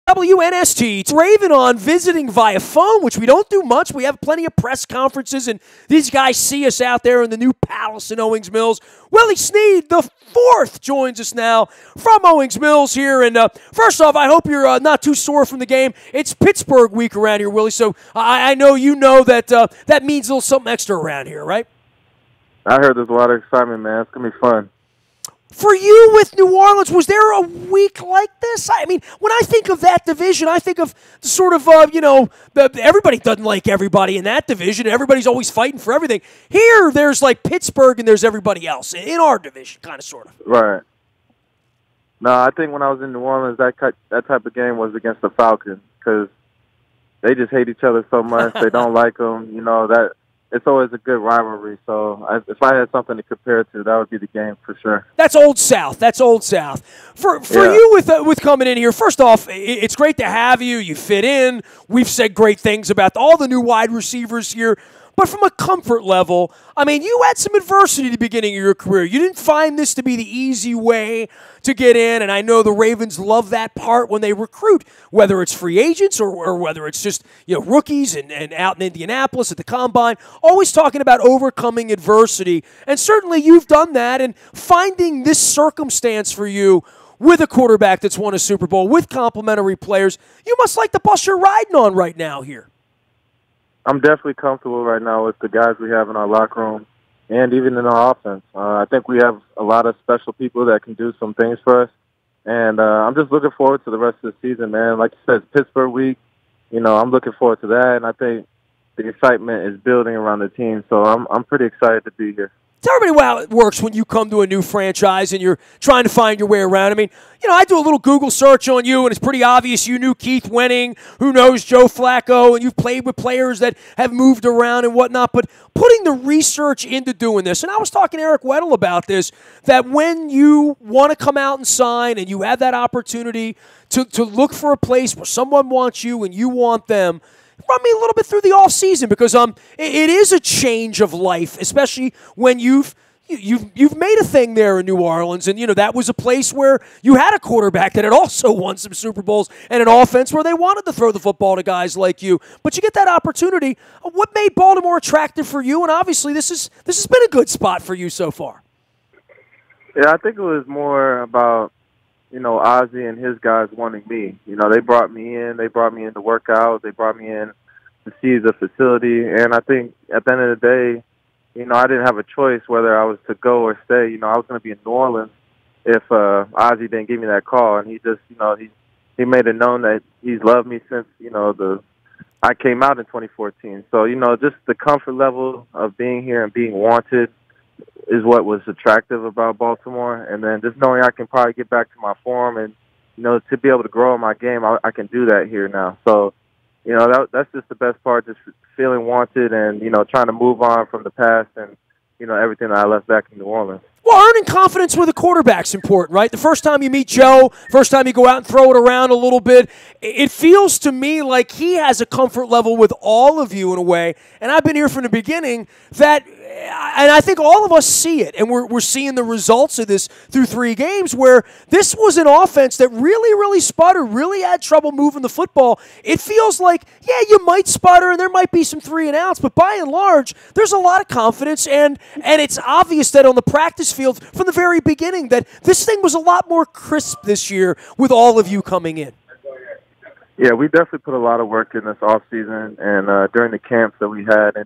WNST. It's Raven on visiting via phone, which we don't do much. We have plenty of press conferences, and these guys see us out there in the new palace in Owings Mills. Willie Snead, the fourth, joins us now from Owings Mills here. And first off, I hope you're not too sore from the game. It's Pittsburgh week around here, Willie, so I know you know that that means a little something extra around here, right? I heard there's a lot of excitement, man. It's going to be fun. For you with New Orleans, was there a week like this? I mean, when I think of that division, I think of the sort of, everybody doesn't like everybody in that division. Everybody's always fighting for everything. Here, there's like Pittsburgh and there's everybody else in our division, kind of, sort of. Right. No, I think when I was in New Orleans, that type of game was against the Falcons because they just hate each other so much. They don't like them. You know, that it's always a good rivalry. So if I had something to compare to, that would be the game for sure. That's Old South. That's Old South. For you with coming in here, first off, it's great to have you. You fit in. We've said great things about all the new wide receivers here. But from a comfort level, I mean, you had some adversity at the beginning of your career. You didn't find this to be the easy way to get in, and I know the Ravens love that part when they recruit, whether it's free agents or whether it's just rookies and out in Indianapolis at the Combine, always talking about overcoming adversity. And certainly you've done that, and finding this circumstance for you with a quarterback that's won a Super Bowl, with complimentary players, you must like the bus you're riding on right now here. I'm definitely comfortable right now with the guys we have in our locker room and even in our offense. I think we have a lot of special people that can do some things for us. And I'm just looking forward to the rest of the season, man. Like you said, it's Pittsburgh week. I'm looking forward to that. And I think the excitement is building around the team. So I'm pretty excited to be here. Tell everybody how it works when you come to a new franchise and you're trying to find your way around. I mean, I do a little Google search on you, and it's pretty obvious you knew Keith Wenning, who knows Joe Flacco, and you've played with players that have moved around and whatnot. But putting the research into doing this, and I was talking to Eric Weddle about this, that when you want to come out and sign and you have that opportunity to look for a place where someone wants you and you want them, run me a little bit through the off season because it is a change of life, especially when you've made a thing there in New Orleans, and that was a place where you had a quarterback that had also won some Super Bowls and an offense where they wanted to throw the football to guys like you. But you get that opportunity. What made Baltimore attractive for you? And obviously, this has been a good spot for you so far. Yeah, I think it was more about Ozzie and his guys wanting me. They brought me in. They brought me in to work out. They brought me in to see the facility. And I think at the end of the day, I didn't have a choice whether I was to go or stay. I was going to be in New Orleans if Ozzie didn't give me that call. And he just, he made it known that he's loved me since, I came out in 2014. So, just the comfort level of being here and being wanted is what was attractive about Baltimore. And then just knowing I can probably get back to my form and, to be able to grow in my game, I can do that here now. So, that's just the best part, just feeling wanted and, trying to move on from the past and, everything that I left back in New Orleans. Well, earning confidence with a quarterback's important, right? The first time you meet Joe, first time you go out and throw it around a little bit, it feels to me like he has a comfort level with all of you in a way, and I've been here from the beginning, and I think all of us see it, and we're seeing the results of this through 3 games where this was an offense that really, really sputtered, really had trouble moving the football. It feels like, yeah, you might sputter and there might be some 3 and outs, but by and large, there's a lot of confidence, and it's obvious that on the practice field from the very beginning that this thing was a lot more crisp this year with all of you coming in. Yeah, we definitely put a lot of work in this offseason and during the camps that we had,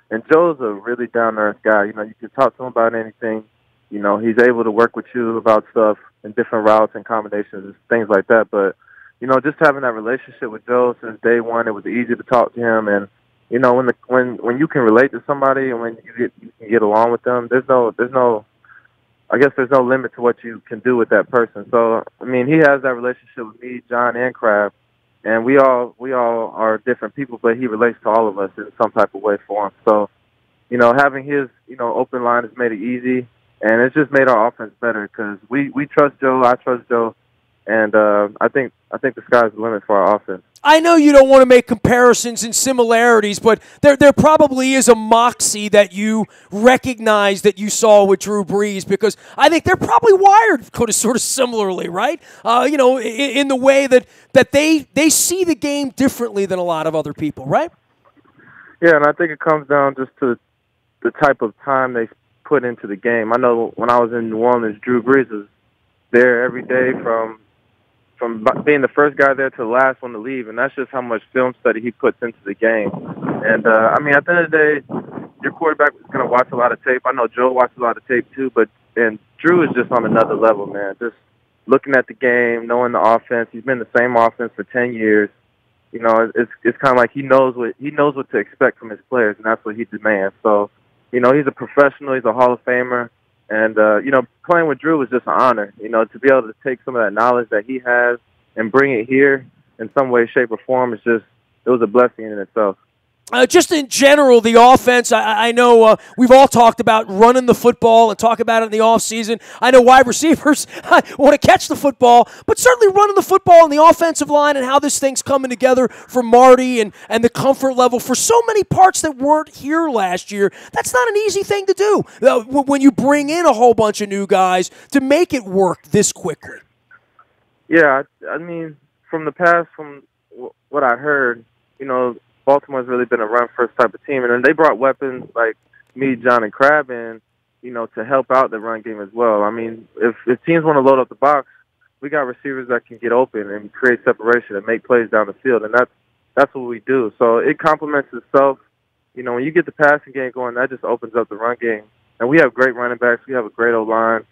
and Joe's a really down-to-earth guy. You can talk to him about anything. He's able to work with you about stuff and different routes and combinations and things like that. But, just having that relationship with Joe since day one, it was easy to talk to him. And, when you can relate to somebody and when you can get along with them, there's no limit to what you can do with that person. So, he has that relationship with me, John, and Crab. And we all are different people, but he relates to all of us in some type of way for him. So, having his, open line has made it easy, and it's just made our offense better because we trust Joe, I trust Joe, And I think the sky's the limit for our offense. I know you don't want to make comparisons and similarities, but there probably is a moxie that you recognize that you saw with Drew Brees, because I think they're probably wired sort of similarly, right? In the way that they see the game differently than a lot of other people, right? Yeah, and I think it comes down just to the type of time they put into the game. I know when I was in New Orleans, Drew Brees was there every day from being the first guy there to the last one to leave, and that's just how much film study he puts into the game. And, I mean, at the end of the day, your quarterback is going to watch a lot of tape. I know Joe watches a lot of tape too, and Drew is just on another level, man. Just looking at the game, knowing the offense. He's been the same offense for 10 years. You know, it's kind of like he knows what to expect from his players, and that's what he demands. So, you know, he's a professional. He's a Hall of Famer. And, playing with Drew was just an honor, to be able to take some of that knowledge that he has and bring it here in some way, shape, or form. It was a blessing in itself. Just in general, the offense, I know we've all talked about running the football and talk about it in the offseason. I know wide receivers want to catch the football, but certainly running the football in the offensive line and how this thing's coming together for Marty and the comfort level for so many parts that weren't here last year, that's not an easy thing to do when you bring in a whole bunch of new guys to make it work this quickly. Yeah, I mean, from the past, from what I heard, Baltimore's really been a run-first type of team, and then they brought weapons like me, John, and Crab in, to help out the run game as well. I mean, if teams want to load up the box, we got receivers that can get open and create separation and make plays down the field, and that's what we do. So it complements itself. When you get the passing game going, that just opens up the run game. And we have great running backs. We have a great O-line.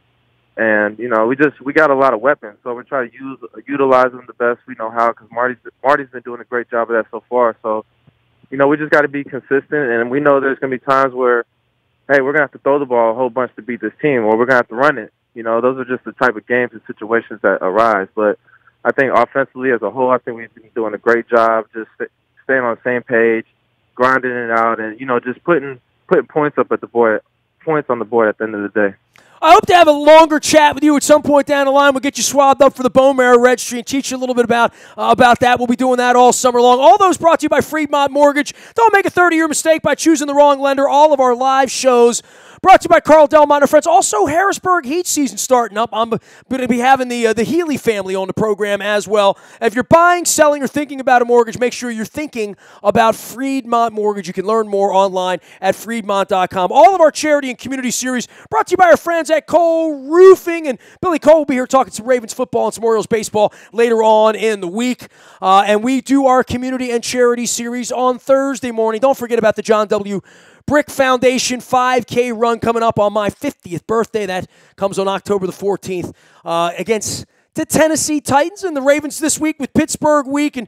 And, we got a lot of weapons, so we're trying to utilize them the best we know how, because Marty's been doing a great job of that so far. So, we just got to be consistent, and we know there's going to be times where, hey, we're going to have to throw the ball a whole bunch to beat this team, or we're going to have to run it. Those are just the type of games and situations that arise. But I think offensively as a whole, I think we've been doing a great job just staying on the same page, grinding it out, and, just putting points on the board at the end of the day. I hope to have a longer chat with you at some point down the line. We'll get you swabbed up for the bone marrow registry and teach you a little bit about that. We'll be doing that all summer long. All those brought to you by Fremont Mortgage. Don't make a 30-year mistake by choosing the wrong lender. All of our live shows brought to you by Carl Delmont and friends. Also, Harrisburg heat season starting up. I'm going to be having the Healy family on the program as well. If you're buying, selling, or thinking about a mortgage, make sure you're thinking about Fremont Mortgage. You can learn more online at Fremont.com. All of our charity and community series brought to you by our friends at Cole Roofing. And Billy Cole will be here talking some Ravens football and some Orioles baseball later on in the week. And we do our community and charity series on Thursday morning. Don't forget about the John W. Brick Foundation 5K run coming up on my 50th birthday. That comes on October the 14th against the Tennessee Titans and the Ravens this week with Pittsburgh week, and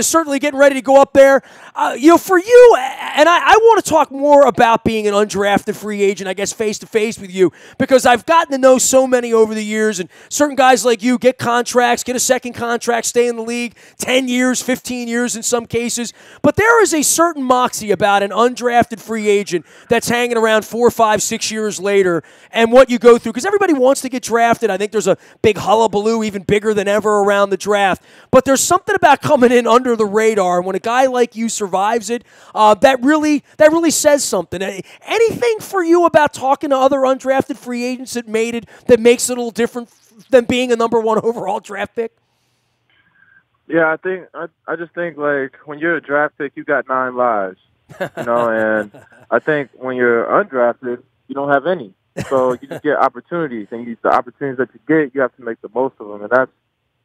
certainly getting ready to go up there. For you, and I want to talk more about being an undrafted free agent, I guess, face-to-face with you, because I've gotten to know so many over the years, and certain guys like you get contracts, get a second contract, stay in the league 10 years, 15 years in some cases. But there is a certain moxie about an undrafted free agent that's hanging around 4, 5, 6 years later and what you go through, because everybody wants to get drafted. I think there's a big hullabaloo, even bigger than ever around the draft. But there's something about coming in under the radar, and when a guy like you survives it, that really says something. Anything for you about talking to other undrafted free agents that makes it a little different than being a number 1 overall draft pick? Yeah, I just think like when you're a draft pick, you got 9 lives, and I think when you're undrafted, you don't have any. So you just get opportunities, and the opportunities that you get, you have to make the most of them. And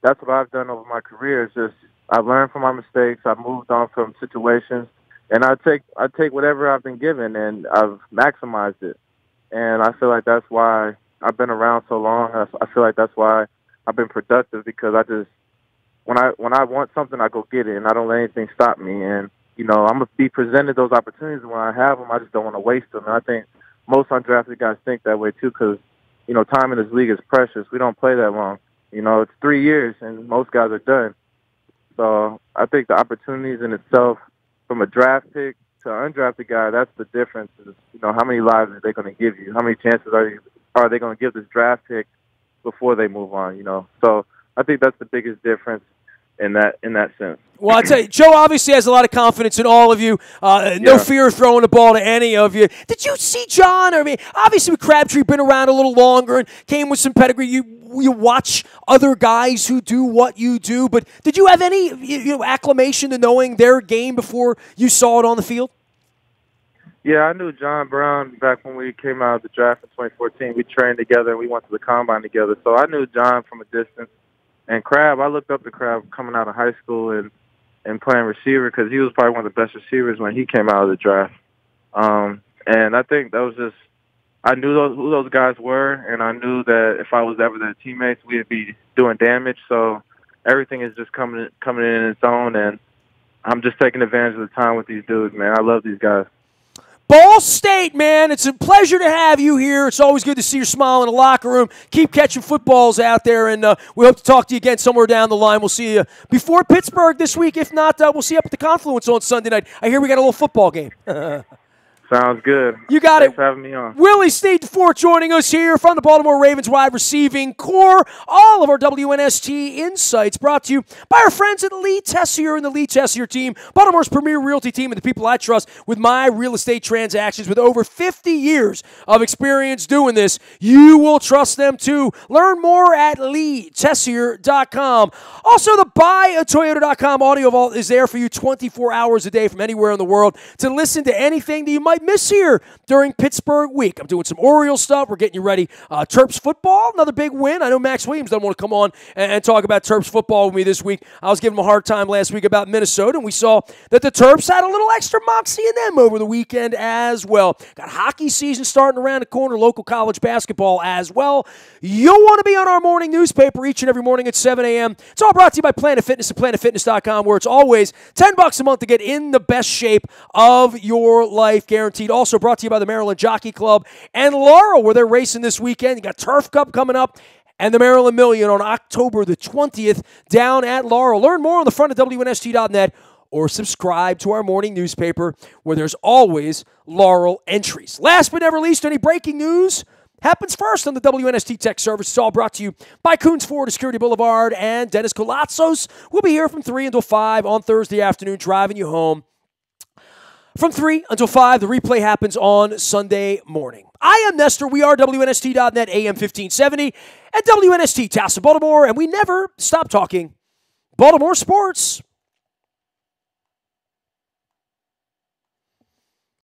that's what I've done over my career. Is just I've learned from my mistakes. I've moved on from situations, and I take whatever I've been given, and I've maximized it. And I feel like that's why I've been around so long. I feel like that's why I've been productive, because when I want something, I go get it, and I don't let anything stop me. And I'm gonna be presented those opportunities, and when I have them, I just don't want to waste them. And I think most undrafted guys think that way too, because time in this league is precious. We don't play that long. It's 3 years, and most guys are done. So I think the opportunities in itself, from a draft pick to an undrafted guy, that's the difference. Is how many lives are they going to give you? How many chances are they going to give this draft pick before they move on? So I think that's the biggest difference in that sense. Well, I'll tell you, Joe obviously has a lot of confidence in all of you. No fear of throwing the ball to any of you. Did you see John? I mean, obviously with Crabtree been around a little longer and came with some pedigree. You watch other guys who do what you do, but did you have any acclamation to knowing their game before you saw it on the field? Yeah, I knew John Brown back when we came out of the draft in 2014. We trained together and we went to the combine together. So I knew John from a distance. And Crab, I looked up to Crab coming out of high school and playing receiver because he was probably one of the best receivers when he came out of the draft. And I think that was just – I knew who those guys were, and I knew that if I was ever their teammates, we'd be doing damage. So everything is just coming in its own, and I'm just taking advantage of the time with these dudes, man. I love these guys. Ball State, man, it's a pleasure to have you here. It's always good to see your smile in the locker room. Keep catching footballs out there, and we hope to talk to you again somewhere down the line. We'll see you before Pittsburgh this week. If not, we'll see you up at the Confluence on Sunday night. I hear we got a little football game. Sounds good. You got Thanks it. for having me on. Willie Snead IV joining us here from the Baltimore Ravens wide receiving core. All of our WNST insights brought to you by our friends at Lee Tessier and the Lee Tessier team, Baltimore's premier realty team and the people I trust with my real estate transactions. With over 50 years of experience doing this, you will trust them too. Learn more at LeeTessier.com. Also, the BuyAToyota.com audio vault is there for you 24 hours a day from anywhere in the world to listen to anything that you might miss here during Pittsburgh week. I'm doing some Orioles stuff. We're getting you ready. Terps football, another big win. I know Max Williams doesn't want to come on and talk about Terps football with me this week. I was giving him a hard time last week about Minnesota, and we saw that the Terps had a little extra moxie in them over the weekend as well. Got hockey season starting around the corner, local college basketball as well. You'll want to be on our morning newspaper each and every morning at 7 a.m. It's all brought to you by Planet Fitness and PlanetFitness.com, where it's always $10 a month to get in the best shape of your life, guaranteed. Also brought to you by the Maryland Jockey Club and Laurel, where they're racing this weekend. You got Turf Cup coming up and the Maryland Million on October the 20th down at Laurel. Learn more on the front of WNST.net or subscribe to our morning newspaper, where there's always Laurel entries. Last but never least, any breaking news happens first on the WNST Tech Service. It's all brought to you by Coons Ford, Security Boulevard, and Dennis Colatzos. We'll be here from 3 until 5 on Thursday afternoon, driving you home. From 3 until 5, the replay happens on Sunday morning. I am Nestor. We are WNST.net, AM 1570, and WNST, Tassa, Baltimore, and we never stop talking Baltimore sports.